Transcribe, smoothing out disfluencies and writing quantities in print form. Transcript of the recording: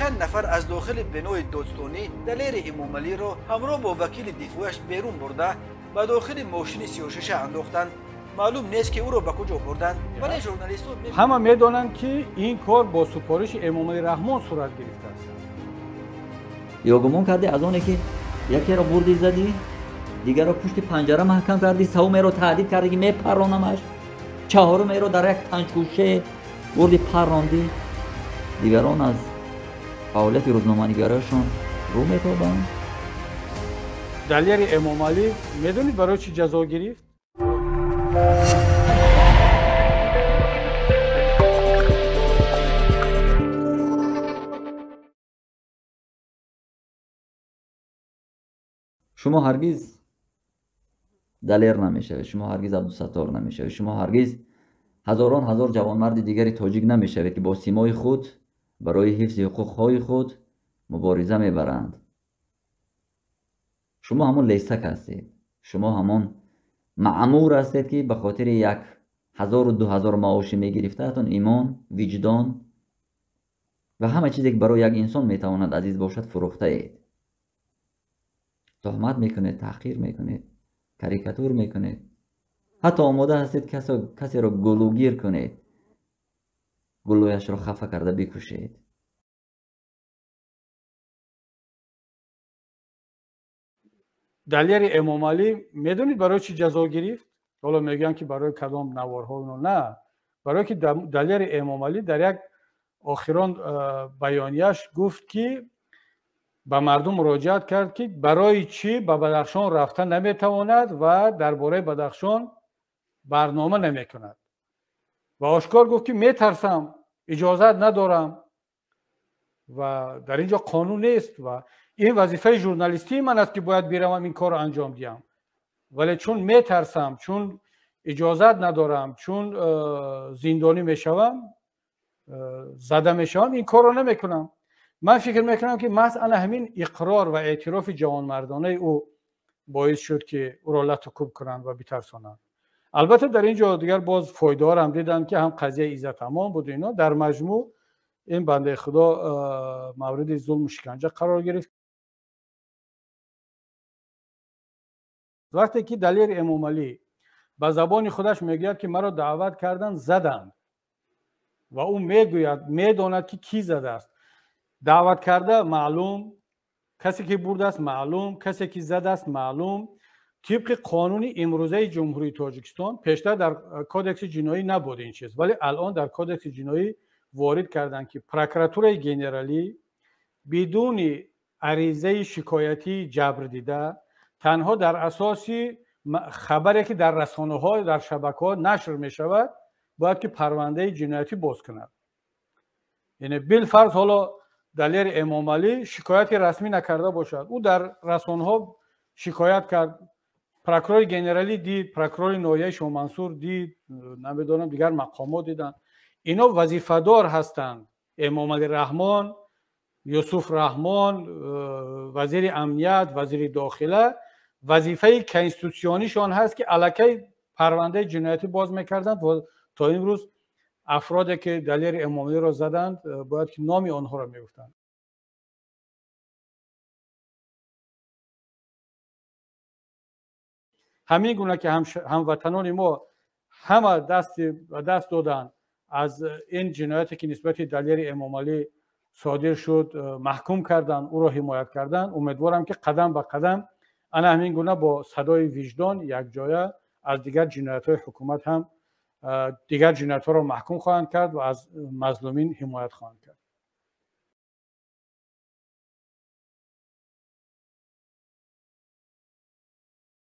چند نفر از داخل بنای دادستانی دلیر امامعلی را همراه با وکیل دفاعش بیرون برده به داخل ماشین 36 انداختند. معلوم نیست که او را به کجا بردند، ولی ژورنالیست‌ها همه میدانند که این کار با سفارش امامعلی رحمان صورت گرفته است. یا گمان کردی از اونه که یکی را بردی زدی، دیگر را پشت پنجره محکم کردی، سوم را تهدید کردی که میپرانمش، چهارم را در یک تنجگوشه بردی پراندی، دیگران از فعالیت روزنامه‌نگارانشان رو میتابند. دلیر امامعلی میدونید برای چی جزا گرفت؟ شما هرگز دلیر نمیشوید، شما هرگز عبدالستار نمیشوید، شما هرگز هزاران هزار جوانمرد دیگری تاجیک نمیشوید که با سیمای خود برای حفظ حقوقهای خود مبارزه میبرند. شما همون لیسک هستید، شما همون معمور هستید که به خاطر 1000 و 2000 معاشی میگرفته اتون ایمان، وجدان و همه چیزی که برای یک انسان میتواند عزیز باشد فروخته اید. تهمت میکنید، تحقیر میکنید، کاریکاتور میکنید، حتی آماده هستید کسی را گلوگیر کنید، گلویش را خفه کرده بکشید. دلیر امامعلی میدونید برای چی جزا گرفت؟ حالا میگن که برای کدام نوارها اونو، نه، برای که دلیر امامعلی در یک آخران بیانیه‌اش گفت که به مردم مراجعت کرد که برای چی به بدخشان رفتن نمیتواند و درباره بدخشان برنامه نمیکند و آشکار گفت که میترسم، اجازت ندارم و در اینجا قانون نیست و این وظیفه ژورنالیستی من است که باید بیرم این کار رو انجام دیم، ولی چون میترسم، چون اجازت ندارم، چون زندانی میشوم، زده میشوم، این کار رو نمیکنم. من فکر میکنم که مثلا همین اقرار و اعتراف جوانمردانه او باعث شد که او را لطکوب کنند و بترسانند. البته در اینجا دیگر باز فایدار هم دیدن که هم قضیه عزت امان بود اینا. در مجموع این بنده خدا مورد ظلم و شکنجه قرار گرفت. وقتی که دلیر امامعلی به زبان خودش میگوید که مرا دعوت کردن زدند و او میگوید میداند که کی زده است، دعوت کرده معلوم، کسی که برده است معلوم، کسی که زده است معلوم. طبق قانون امروزه جمهوری تاجیکستان پیشتر در کودکس جنایی نبود این چیز، ولی الان در کودکس جنایی وارد کردن که پروکراتور ژنرالی بدون عریضه شکایتی جبر دیده، تنها در اساس خبری که در رسانه‌ها در شبکه‌ها نشر می‌شود باید که پرونده جنایتی باز کند. یعنی بالفرض حالا دلیر امامعلی شکایت رسمی نکرده باشد، او در رسانه‌ها شکایت کرد، پروکرور ژنرالی دید، پروکرور ناحیه شاهمنصور دید، نمیدونم دیگر مقامات دیدن، اینا وظیفه‌دار هستند. امامعلی رحمان، یوسف رحمان، وزیر امنیت، وزیر داخله، وظیفه کنستیتوسیونیشان هست که الکی پرونده جنایتی باز میکردند و تا امروز افرادی که دلیر امامعلی را زدند باید که نام آنها را میگفتند. همین گونه که هموطنان ما همه دست دادن از این جنایتی که نسبت دلیر امامعلی صادر شد، محکوم کردن، او را حمایت کردن. امیدوارم که قدم به قدم انا همین گونه با صدای وجدان یک جایه از دیگر جنایت‌های حکومت هم دیگر جنایت‌ها را محکوم خواهند کرد و از مظلومین حمایت خواهند کرد.